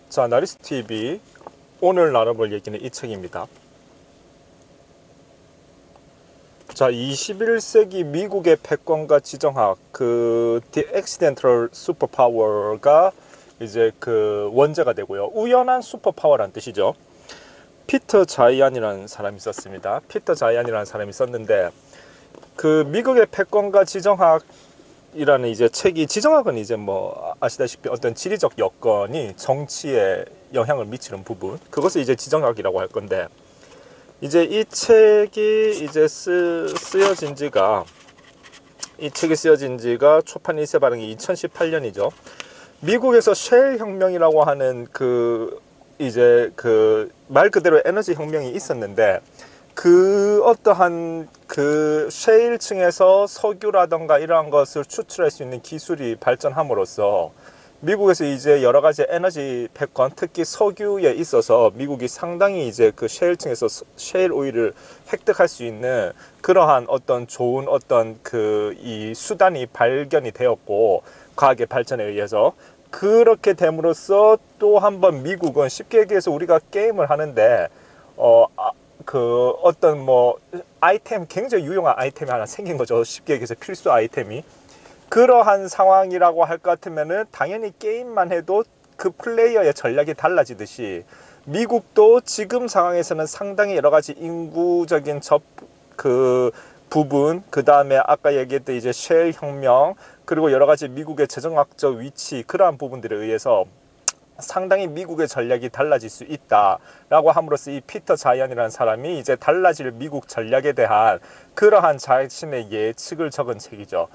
자, 나리스TV 오늘 나눠볼 얘기는 이 책입니다. 자, 21세기 미국의 패권과 지정학, The Accidental Superpower가 이제 그 원제가 되고요. 우연한 슈퍼파워란 뜻이죠. 피터 자이안이라는 사람이 썼습니다. 피터 자이안이라는 사람이 썼는데, 그 미국의 패권과 지정학이라는 이제 책이, 지정학은 이제 뭐 아시다시피 어떤 지리적 여건이 정치에 영향을 미치는 부분, 그것을 이제 지정학이라고 할 건데, 이제 이 책이 이제 쓰여진 지가 초판 일세 발행이 2018년이죠. 미국에서 쉘 혁명이라고 하는 이제 말 그대로 에너지 혁명이 있었는데, 어떠한 셰일층에서 석유라던가 이러한 것을 추출할 수 있는 기술이 발전함으로써 미국에서 이제 여러 가지 에너지 패권, 특히 석유에 있어서 미국이 상당히 이제 셰일층에서 셰일 오일을 획득할 수 있는 그러한 어떤 좋은 이 수단이 발견이 되었고, 과학의 발전에 의해서 그렇게 됨으로써 또 한 번 미국은, 쉽게 얘기해서 우리가 게임을 하는데 어떤 아이템, 굉장히 유용한 아이템이 하나 생긴 거죠. 쉽게 얘기해서 필수 아이템이. 그러한 상황이라고 할 것 같으면은 당연히 게임만 해도 그 플레이어의 전략이 달라지듯이 미국도 지금 상황에서는 상당히 여러 가지 인구적인 부분, 그 다음에 아까 얘기했던 이제 쉘 혁명, 그리고 여러 가지 미국의 재정학적 위치, 그러한 부분들에 의해서 상당히 미국의 전략이 달라질 수 있다라고 함으로써 이 피터 자이언이라는 사람이 이제 달라질 미국 전략에 대한 그러한 자신의 예측을 적은 책이죠.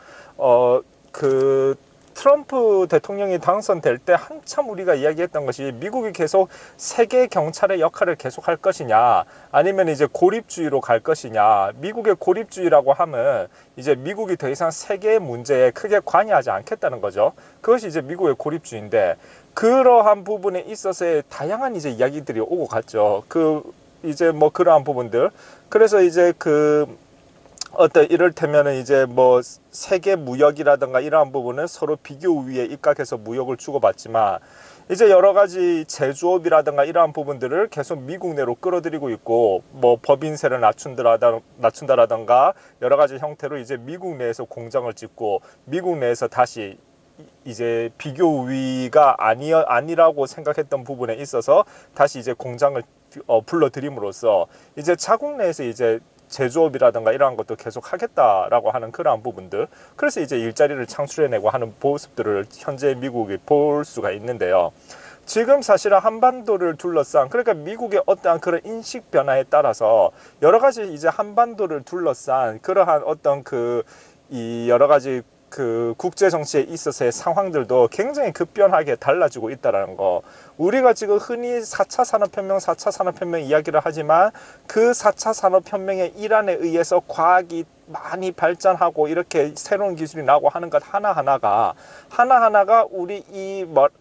트럼프 대통령이 당선될 때 한참 우리가 이야기했던 것이, 미국이 계속 세계 경찰의 역할을 계속 할 것이냐, 아니면 이제 고립주의로 갈 것이냐. 미국의 고립주의라고 하면 이제 미국이 더 이상 세계 문제에 크게 관여하지 않겠다는 거죠. 그것이 이제 미국의 고립주의인데, 그러한 부분에 있어서의 다양한 이제 이야기들이 오고 갔죠. 이제 그러한 부분들. 그래서 이제 이를테면은 이제 세계 무역이라든가 이러한 부분은 서로 비교 우위에 입각해서 무역을 주고받지만, 이제 여러 가지 제조업이라든가 이러한 부분들을 계속 미국 내로 끌어들이고 있고, 법인세를 낮춘다라든가 여러 가지 형태로 이제 미국 내에서 공장을 짓고, 미국 내에서 다시 이제 비교 우위가 아니라고 생각했던 부분에 있어서 다시 이제 공장을 불러들임으로써 이제 자국 내에서 이제 제조업이라든가 이러한 것도 계속 하겠다라고 하는 그러한 부분들, 그래서 이제 일자리를 창출해내고 하는 모습들을 현재 미국이 볼 수가 있는데요. 지금 사실은 한반도를 둘러싼, 그러니까 미국의 어떠한 그런 인식 변화에 따라서 여러 가지 이제 한반도를 둘러싼 그러한 어떤 이 여러 가지 국제 정치에 있어서의 상황들도 굉장히 급변하게 달라지고 있다는 거. 우리가 지금 흔히 4차 산업혁명, 4차 산업혁명 이야기를 하지만, 그 4차 산업혁명의 일환에 의해서 과학이 많이 발전하고 이렇게 새로운 기술이 나오고 하는 것 하나하나가 우리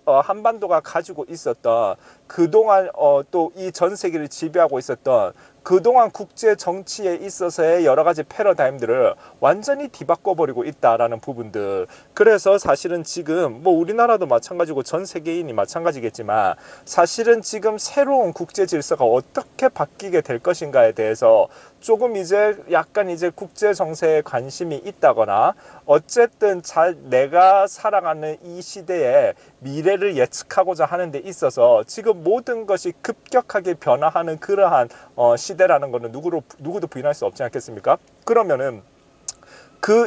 한반도가 가지고 있었던 그동안 또 이 전 세계를 지배하고 있었던 그동안 국제 정치에 있어서의 여러 가지 패러다임들을 완전히 뒤바꿔버리고 있다라는 부분들. 그래서 사실은 지금 우리나라도 마찬가지고 전 세계인이 마찬가지겠지만, 사실은 지금 새로운 국제 질서가 어떻게 바뀌게 될 것인가에 대해서 조금 이제 약간 이제 국제 정세에 관심이 있다거나, 어쨌든 내가 살아가는 이 시대의 미래를 예측하고자 하는 데 있어서 지금 모든 것이 급격하게 변화하는 그러한 시대라는 것은 누구도 부인할 수 없지 않겠습니까? 그러면은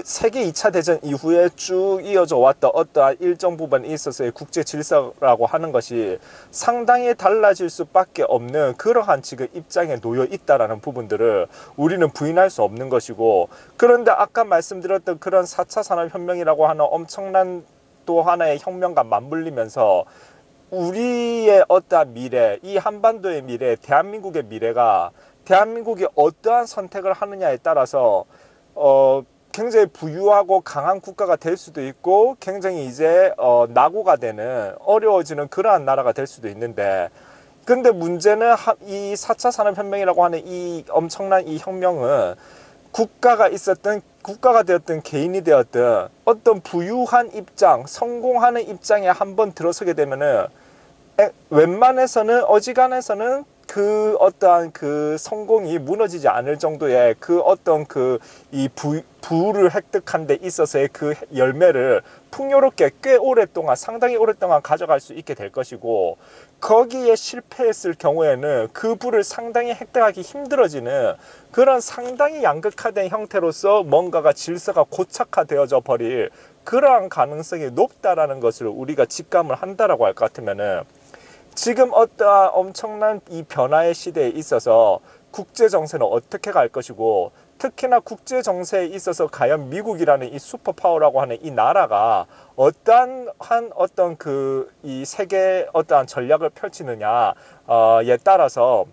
세계 2차 대전 이후에 쭉 이어져 왔던 어떠한 일정 부분에 있어서의 국제 질서라고 하는 것이 상당히 달라질 수밖에 없는 그러한 지금 입장에 놓여 있다라는 부분들을 우리는 부인할 수 없는 것이고, 그런데 아까 말씀드렸던 그런 4차 산업혁명이라고 하는 엄청난 또 하나의 혁명과 맞물리면서 우리의 어떠한 미래, 이 한반도의 미래, 대한민국의 미래가, 대한민국이 어떠한 선택을 하느냐에 따라서 굉장히 부유하고 강한 국가가 될 수도 있고, 굉장히 이제 낙오가 되는, 어려워지는 그러한 나라가 될 수도 있는데, 근데 문제는 이 4차 산업혁명이라고 하는 이 엄청난 이 혁명은 국가가 되었든 개인이 되었든 어떤 부유한 입장, 성공하는 입장에 한번 들어서게 되면은 웬만해서는 어지간해서는 그 어떠한 그 성공이 무너지지 않을 정도의 그 어떤 그 이 부를 획득한 데 있어서의 그 열매를 풍요롭게 꽤 오랫동안 상당히 오랫동안 가져갈 수 있게 될 것이고, 거기에 실패했을 경우에는 그 부를 상당히 획득하기 힘들어지는 그런 상당히 양극화된 형태로서 뭔가가 질서가 고착화되어져 버릴 그러한 가능성이 높다라는 것을 우리가 직감을 한다라고 할 것 같으면은, 지금 어떠한 엄청난 이 변화의 시대에 있어서 국제 정세는 어떻게 갈 것이고, 특히나 국제 정세에 있어서 과연 미국이라는 이 슈퍼파워라고 하는 이 나라가 어떠한 어떤 그 이 세계 어떠한 전략을 펼치느냐에 따라서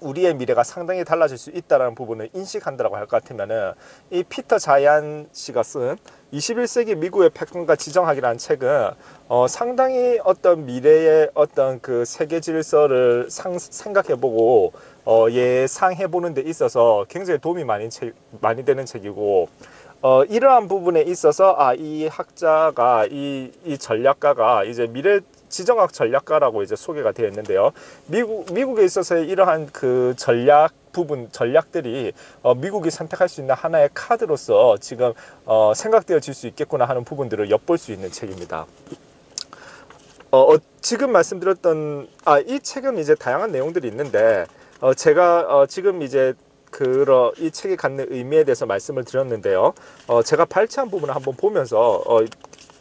우리의 미래가 상당히 달라질 수 있다는 부분을 인식한다고 할 것 같으면은, 이 피터 자이안 씨가 쓴 21세기 미국의 패권과 지정학이라는 책은 상당히 어떤 미래의 어떤 그 세계 질서를 생각해보고 예상해보는 데 있어서 굉장히 도움이 많이 되는 책이고, 이러한 부분에 있어서 이 학자가 이 전략가가 이제 미래 지정학 전략가라고 이제 소개가 되어 있는데요. 미국에 있어서의 이러한 그 전략들이 미국이 선택할 수 있는 하나의 카드로서 지금 생각되어질 수 있겠구나 하는 부분들을 엿볼 수 있는 책입니다. 지금 말씀드렸던 이 책은 이제 다양한 내용들이 있는데, 제가 지금 이제 이 책이 갖는 의미에 대해서 말씀을 드렸는데요. 제가 발췌한 부분을 한번 보면서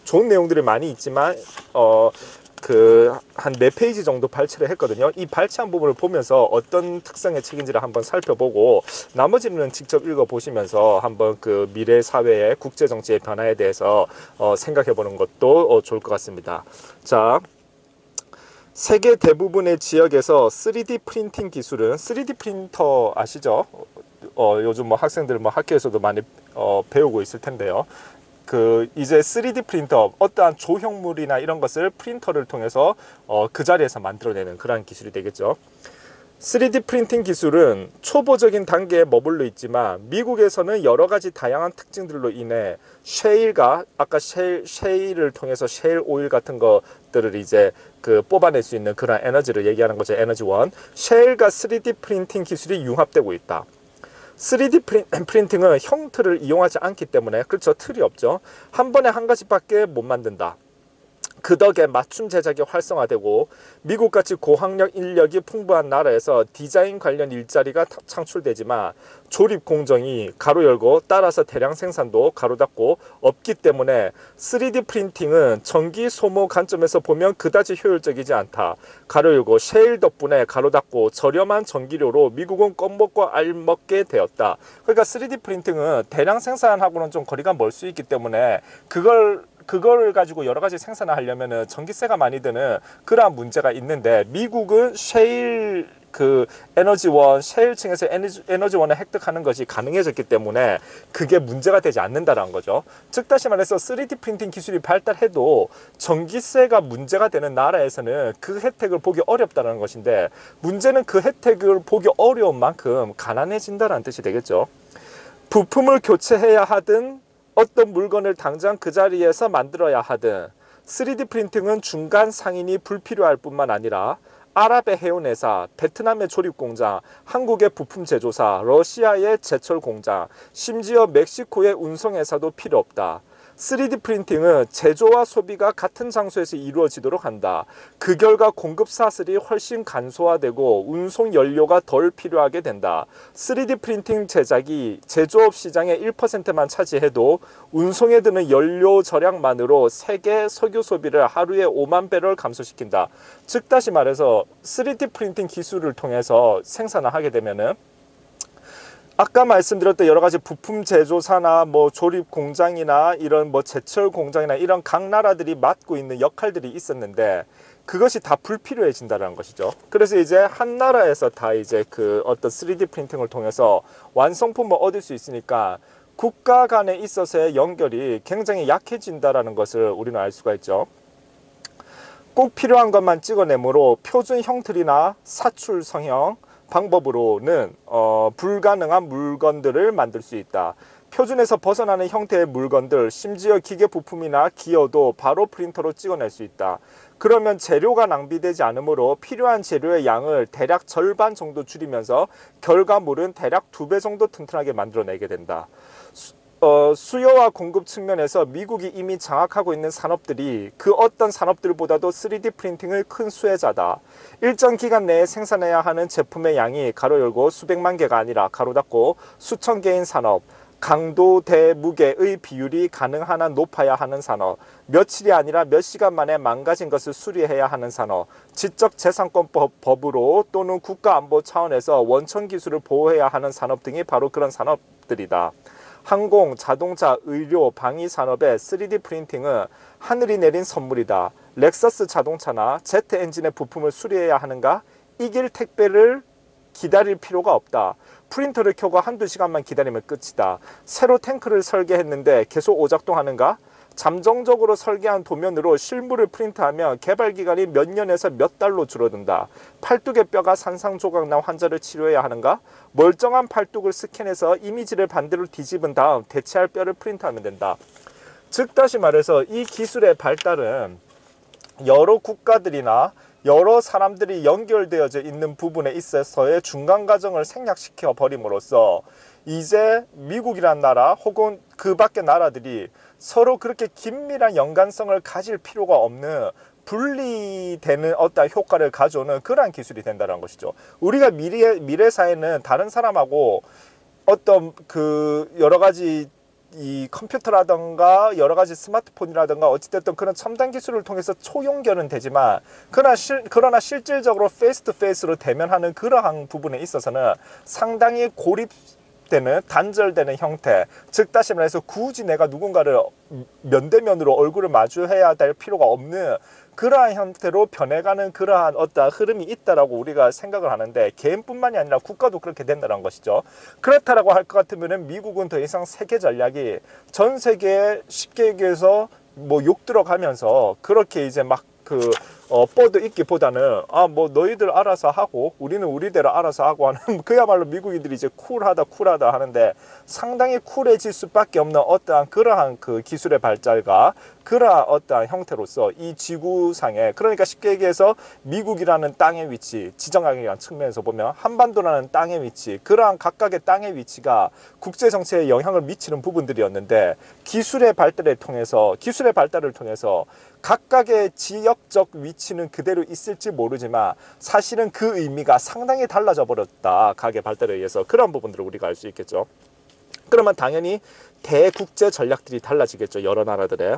좋은 내용들이 많이 있지만 한 4페이지 정도 발췌를 했거든요. 이 발췌한 부분을 보면서 어떤 특성의 책인지를 한번 살펴보고, 나머지는 직접 읽어보시면서 한번 그 미래 사회의 국제 정치의 변화에 대해서 생각해 보는 것도 좋을 것 같습니다. 자, 세계 대부분의 지역에서 3D 프린팅 기술은, 3D 프린터 아시죠? 요즘 뭐 학생들 뭐 학교에서도 많이 배우고 있을 텐데요. 이제 3D 프린터, 어떠한 조형물이나 이런 것을 프린터를 통해서 그 자리에서 만들어내는 그러한 기술이 되겠죠. 3D 프린팅 기술은 초보적인 단계에 머물러 있지만 미국에서는 여러 가지 다양한 특징들로 인해 셰일과 아까 셰일을 통해서 셰일 오일 같은 것들을 이제 뽑아낼 수 있는 그런 에너지를 얘기하는 거죠. 에너지원. 셰일과 3D 프린팅 기술이 융합되고 있다. 3D 프린팅은 형틀을 이용하지 않기 때문에, 그렇죠, 틀이 없죠. 한 번에 한 가지밖에 못 만든다. 그 덕에 맞춤 제작이 활성화되고 미국같이 고학력 인력이 풍부한 나라에서 디자인 관련 일자리가 창출되지만 조립 공정이 가로 열고 따라서 대량 생산도 가로 닫고 없기 때문에 3D 프린팅은 전기 소모 관점에서 보면 그다지 효율적이지 않다. 가로 열고 셰일 덕분에 가로 닫고 저렴한 전기료로 미국은 껌먹고 알먹게 되었다. 그러니까 3D 프린팅은 대량 생산하고는 좀 거리가 멀 수 있기 때문에 그걸 가지고 여러 가지 생산을 하려면은 전기세가 많이 드는 그러한 문제가 있는데, 미국은 셰일 에너지원, 셰일층에서 에너지원을 획득하는 것이 가능해졌기 때문에 그게 문제가 되지 않는다라는 거죠. 즉 다시 말해서 3D 프린팅 기술이 발달해도 전기세가 문제가 되는 나라에서는 그 혜택을 보기 어렵다는 것인데, 문제는 그 혜택을 보기 어려운 만큼 가난해진다는 뜻이 되겠죠. 부품을 교체해야 하든 어떤 물건을 당장 그 자리에서 만들어야 하든 3D 프린팅은 중간 상인이 불필요할 뿐만 아니라 아랍의 해운회사, 베트남의 조립공장, 한국의 부품 제조사, 러시아의 제철 공장, 심지어 멕시코의 운송회사도 필요 없다. 3D 프린팅은 제조와 소비가 같은 장소에서 이루어지도록 한다. 그 결과 공급 사슬이 훨씬 간소화되고 운송 연료가 덜 필요하게 된다. 3D 프린팅 제작이 제조업 시장의 1%만 차지해도 운송에 드는 연료 절약만으로 세계 석유 소비를 하루에 5만 배럴 감소시킨다. 즉 다시 말해서 3D 프린팅 기술을 통해서 생산을 하게 되면은, 아까 말씀드렸던 여러 가지 부품 제조사나 뭐 조립 공장이나 이런 뭐 제철 공장이나 이런 각 나라들이 맡고 있는 역할들이 있었는데 그것이 다 불필요해진다는 것이죠. 그래서 이제 한 나라에서 다 이제 어떤 3D 프린팅을 통해서 완성품을 얻을 수 있으니까 국가 간에 있어서의 연결이 굉장히 약해진다는 것을 우리는 알 수가 있죠. 꼭 필요한 것만 찍어내므로 표준 형틀이나 사출 성형 방법으로는 불가능한 물건들을 만들 수 있다. 표준에서 벗어나는 형태의 물건들, 심지어 기계 부품이나 기어도 바로 프린터로 찍어낼 수 있다. 그러면 재료가 낭비되지 않으므로 필요한 재료의 양을 대략 절반 정도 줄이면서 결과물은 대략 2배 정도 튼튼하게 만들어내게 된다. 수요와 공급 측면에서 미국이 이미 장악하고 있는 산업들이 그 어떤 산업들보다도 3D 프린팅의 큰 수혜자다. 일정 기간 내에 생산해야 하는 제품의 양이 가로 열고 수백만 개가 아니라 가로 닫고 수천 개인 산업, 강도 대 무게의 비율이 가능한 한 높아야 하는 산업, 며칠이 아니라 몇 시간 만에 망가진 것을 수리해야 하는 산업, 지적재산권법으로 또는 국가안보 차원에서 원천 기술을 보호해야 하는 산업 등이 바로 그런 산업들이다. 항공, 자동차, 의료, 방위 산업의 3D 프린팅은 하늘이 내린 선물이다. 렉서스 자동차나 제트 엔진의 부품을 수리해야 하는가? 이길 택배를 기다릴 필요가 없다. 프린터를 켜고 한두 시간만 기다리면 끝이다. 새로 탱크를 설계했는데 계속 오작동하는가? 잠정적으로 설계한 도면으로 실물을 프린트하면 개발기간이 몇 년에서 몇 달로 줄어든다. 팔뚝의 뼈가 산산조각난 환자를 치료해야 하는가? 멀쩡한 팔뚝을 스캔해서 이미지를 반대로 뒤집은 다음 대체할 뼈를 프린트하면 된다. 즉 다시 말해서 이 기술의 발달은 여러 국가들이나 여러 사람들이 연결되어져 있는 부분에 있어서의 중간 과정을 생략시켜 버림으로써 이제 미국이란 나라 혹은 그 밖의 나라들이 서로 그렇게 긴밀한 연관성을 가질 필요가 없는 분리되는 어떤 효과를 가져오는 그러한 기술이 된다는 것이죠. 우리가 미래 사회는 다른 사람하고 어떤 그 여러 가지 이 컴퓨터라든가 여러 가지 스마트폰이라든가 어찌됐든 그런 첨단 기술을 통해서 초연결은 되지만 그러나 실질적으로 페이스 투 페이스로 대면하는 그러한 부분에 있어서는 상당히 고립되는 단절되는 형태, 즉 다시 말해서 굳이 내가 누군가를 면대면으로 얼굴을 마주해야 될 필요가 없는 그러한 형태로 변해가는 그러한 어떤 흐름이 있다라고 우리가 생각을 하는데, 개인뿐만이 아니라 국가도 그렇게 된다는 것이죠. 그렇다라고 할 것 같으면 미국은 더 이상 세계 전략이 전 세계에 쉽게 얘기해서 뭐 욕 들어가면서 그렇게 이제 막 뻗어 있기보다는 뭐 너희들 알아서 하고 우리는 우리대로 알아서 하고 하는 그야말로 미국인들이 이제 쿨하다 하는데, 상당히 쿨해질 수밖에 없는 어떠한 그러한 그 기술의 발달과 그러한 어떠한 형태로서 이 지구상에, 그러니까 쉽게 얘기해서 미국이라는 땅의 위치, 지정학에 대한 측면에서 보면 한반도라는 땅의 위치, 그러한 각각의 땅의 위치가 국제 정세에 영향을 미치는 부분들이었는데, 기술의 발달을 통해서 각각의 지역적 위치는 그대로 있을지 모르지만 사실은 그 의미가 상당히 달라져 버렸다. 각의 발달에 의해서. 그런 부분들을 우리가 알 수 있겠죠. 그러면 당연히 대국제 전략들이 달라지겠죠. 여러 나라들의.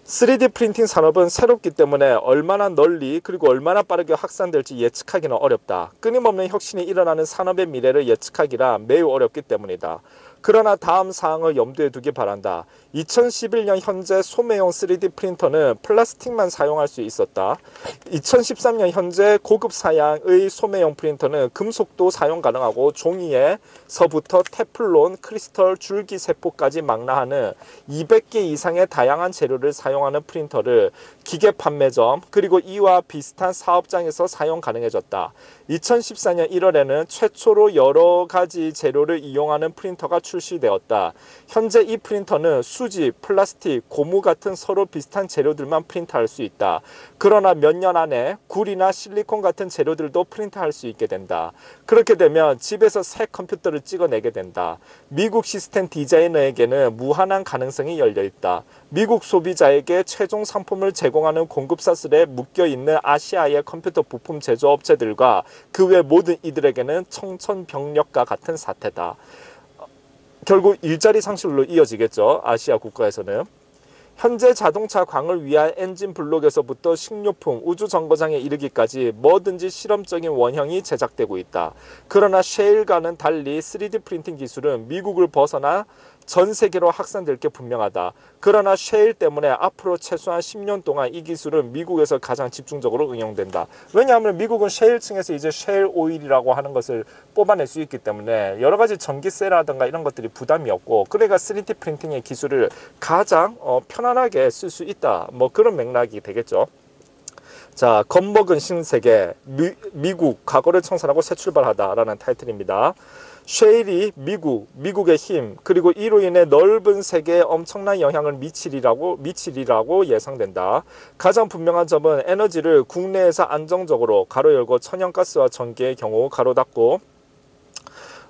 3D 프린팅 산업은 새롭기 때문에 얼마나 널리 그리고 얼마나 빠르게 확산될지 예측하기는 어렵다. 끊임없는 혁신이 일어나는 산업의 미래를 예측하기라 매우 어렵기 때문이다. 그러나 다음 사항을 염두에 두기 바란다. 2011년 현재 소매용 3D 프린터는 플라스틱만 사용할 수 있었다. 2013년 현재 고급 사양의 소매용 프린터는 금속도 사용 가능하고 종이에서부터 테플론, 크리스털, 줄기세포까지 망라하는 200개 이상의 다양한 재료를 사용하는 프린터를 기계 판매점 그리고 이와 비슷한 사업장에서 사용 가능해졌다. 2014년 1월에는 최초로 여러 가지 재료를 이용하는 프린터가 출시되었다. 현재 이 프린터는 수지, 플라스틱, 고무 같은 서로 비슷한 재료들만 프린트할 수 있다. 그러나 몇 년 안에 굴이나 실리콘 같은 재료들도 프린트할 수 있게 된다. 그렇게 되면 집에서 새 컴퓨터를 찍어내게 된다. 미국 시스템 디자이너에게는 무한한 가능성이 열려있다. 미국 소비자에게 최종 상품을 제공하는 공급사슬에 묶여있는 아시아의 컴퓨터 부품 제조업체들과 그 외 모든 이들에게는 청천벽력과 같은 사태다. 결국 일자리 상실로 이어지겠죠. 아시아 국가에서는. 현재 자동차 광을 위한 엔진 블록에서부터 식료품, 우주정거장에 이르기까지 뭐든지 실험적인 원형이 제작되고 있다. 그러나 셰일과는 달리 3D 프린팅 기술은 미국을 벗어나 전 세계로 확산될 게 분명하다. 그러나 셰일 때문에 앞으로 최소한 10년 동안 이 기술은 미국에서 가장 집중적으로 응용된다. 왜냐하면 미국은 셰일층에서 이제 셰일 오일이라고 하는 것을 뽑아낼 수 있기 때문에 여러 가지 전기세라든가 이런 것들이 부담이 없고, 그러니까 3D 프린팅의 기술을 가장 편안하게 쓸 수 있다. 뭐 그런 맥락이 되겠죠. 자, 겁먹은 신세계, 미국 과거를 청산하고 새 출발하다라는 타이틀입니다. 셰일이 미국의 힘, 그리고 이로 인해 넓은 세계에 엄청난 영향을 미치리라고 예상된다. 가장 분명한 점은 에너지를 국내에서 안정적으로 가로 열고 천연가스와 전기의 경우 가로 닫고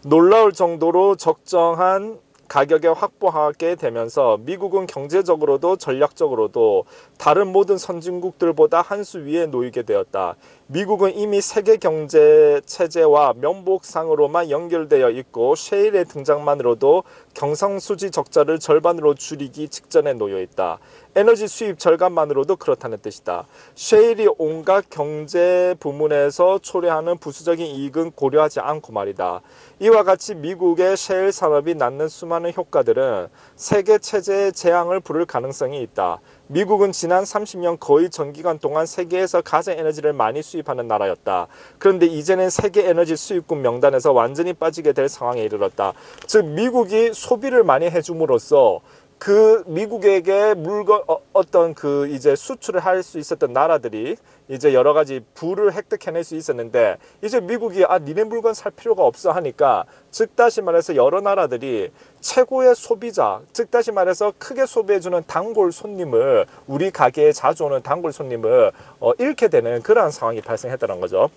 놀라울 정도로 적정한 가격에 확보하게 되면서 미국은 경제적으로도 전략적으로도 다른 모든 선진국들보다 한 수 위에 놓이게 되었다. 미국은 이미 세계 경제 체제와 면복상으로만 연결되어 있고 셰일의 등장만으로도 경상수지 적자를 절반으로 줄이기 직전에 놓여 있다. 에너지 수입 절감만으로도 그렇다는 뜻이다. 셰일이 온갖 경제 부문에서 초래하는 부수적인 이익은 고려하지 않고 말이다. 이와 같이 미국의 셰일 산업이 낳는 수많은 효과들은 세계 체제의 재앙을 부를 가능성이 있다. 미국은 지난 30년 거의 전기간 동안 세계에서 가장 에너지를 많이 수입하는 나라였다. 그런데 이제는 세계 에너지 수입국 명단에서 완전히 빠지게 될 상황에 이르렀다. 즉 미국이 소비를 많이 해줌으로써 그 미국에게 물건 어떤 그 이제 수출을 할 수 있었던 나라들이 이제 여러 가지 부를 획득해낼 수 있었는데 이제 미국이 니네 물건 살 필요가 없어 하니까 즉 다시 말해서 여러 나라들이 최고의 소비자, 즉 다시 말해서 크게 소비해주는 단골 손님을 우리 가게에 자주 오는 단골 손님을 잃게 되는 그러한 상황이 발생했다는 거죠.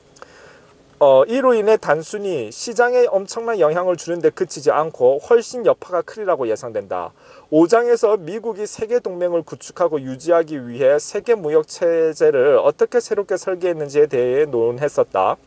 이로 인해 단순히 시장에 엄청난 영향을 주는 데 그치지 않고 훨씬 여파가 크리라고 예상된다. 5장에서 미국이 세계 동맹을 구축하고 유지하기 위해 세계 무역 체제를 어떻게 새롭게 설계했는지에 대해 논했었다.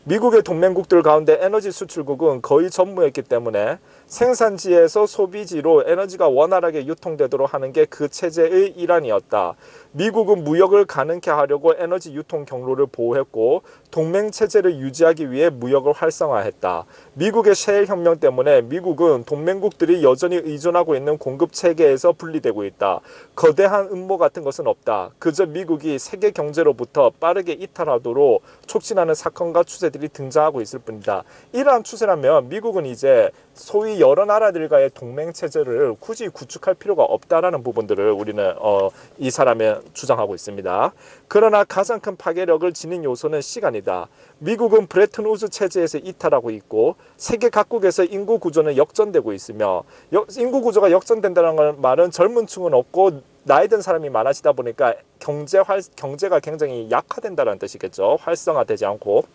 미국의 동맹국들 가운데 에너지 수출국은 거의 전무했기 때문에 생산지에서 소비지로 에너지가 원활하게 유통되도록 하는 게 그 체제의 일환이었다. 미국은 무역을 가능케 하려고 에너지 유통 경로를 보호했고 동맹체제를 유지하기 위해 무역을 활성화했다. 미국의 셰일 혁명 때문에 미국은 동맹국들이 여전히 의존하고 있는 공급체계에서 분리되고 있다. 거대한 음모 같은 것은 없다. 그저 미국이 세계 경제로부터 빠르게 이탈하도록 촉진하는 사건과 추세들이 등장하고 있을 뿐이다. 이러한 추세라면 미국은 이제 소위 여러 나라들과의 동맹체제를 굳이 구축할 필요가 없다라는 부분들을 우리는 이 사람의 주장하고 있습니다. 그러나 가장 큰 파괴력을 지닌 요소는 시간이다. 미국은 브레튼 우즈 체제에서 이탈하고 있고 세계 각국에서 인구 구조는 역전되고 있으며 인구 구조가 역전된다는 말은 젊은 층은 없고 나이 든 사람이 많아지다 보니까 경제가 굉장히 약화된다는 뜻이겠죠. 활성화되지 않고.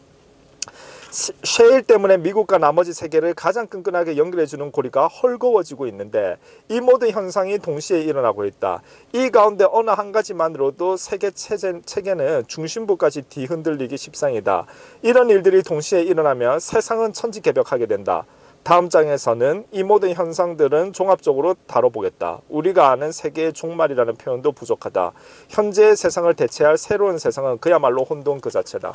셰일 때문에 미국과 나머지 세계를 가장 끈끈하게 연결해주는 고리가 헐거워지고 있는데 이 모든 현상이 동시에 일어나고 있다. 이 가운데 어느 한 가지만으로도 세계 체계는 중심부까지 뒤흔들리기 십상이다. 이런 일들이 동시에 일어나면 세상은 천지개벽하게 된다. 다음 장에서는 이 모든 현상들은 종합적으로 다뤄보겠다. 우리가 아는 세계의 종말이라는 표현도 부족하다. 현재의 세상을 대체할 새로운 세상은 그야말로 혼돈 그 자체다.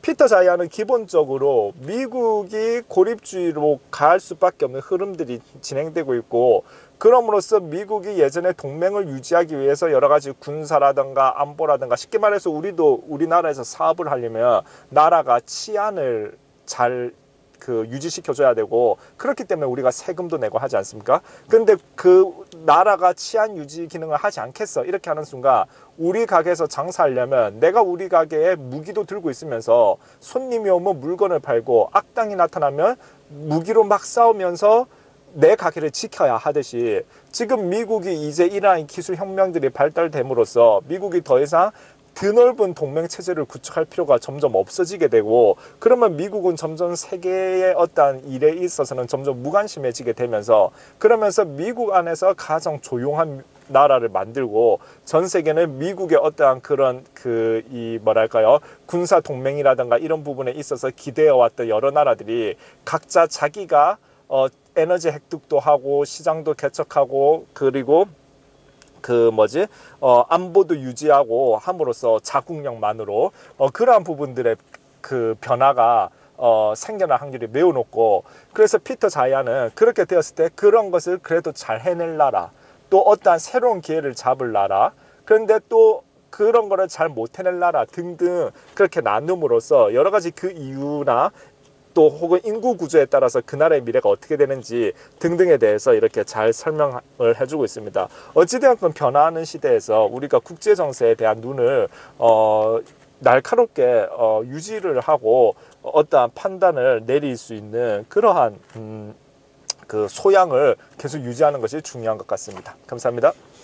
피터 자이아는 기본적으로 미국이 고립주의로 갈 수밖에 없는 흐름들이 진행되고 있고 그럼으로써 미국이 예전에 동맹을 유지하기 위해서 여러 가지 군사라든가 안보라든가 쉽게 말해서 우리도 우리나라에서 사업을 하려면 나라가 치안을 잘 유지시켜줘야 되고 그렇기 때문에 우리가 세금도 내고 하지 않습니까? 근데 그 나라가 치안 유지 기능을 하지 않겠어 이렇게 하는 순간 우리 가게에서 장사하려면 내가 우리 가게에 무기도 들고 있으면서 손님이 오면 물건을 팔고 악당이 나타나면 무기로 막 싸우면서 내 가게를 지켜야 하듯이 지금 미국이 이제 이러한 기술 혁명들이 발달됨으로써 미국이 더 이상 드넓은 동맹체제를 구축할 필요가 점점 없어지게 되고 그러면 미국은 점점 세계의 어떠한 일에 있어서는 점점 무관심해지게 되면서 그러면서 미국 안에서 가장 조용한 나라를 만들고 전 세계는 미국의 어떠한 그런 군사 동맹이라든가 이런 부분에 있어서 기대해왔던 여러 나라들이 각자 자기가 에너지 획득도 하고 시장도 개척하고 그리고 안보도 유지하고 함으로써 자국력만으로 그러한 부분들의 그 변화가 생겨날 확률이 매우 높고 그래서 피터 자이아는 그렇게 되었을 때 그런 것을 그래도 잘 해낼 나라 또 어떠한 새로운 기회를 잡을 나라 그런데 또 그런 거를 잘 못 해낼 나라 등등 그렇게 나눔으로써 여러 가지 그 이유나 또 혹은 인구 구조에 따라서 그 나라의 미래가 어떻게 되는지 등등에 대해서 이렇게 잘 설명을 해주고 있습니다. 어찌되었건 변화하는 시대에서 우리가 국제 정세에 대한 눈을 날카롭게 유지를 하고 어떠한 판단을 내릴 수 있는 그러한 그 소양을 계속 유지하는 것이 중요한 것 같습니다. 감사합니다.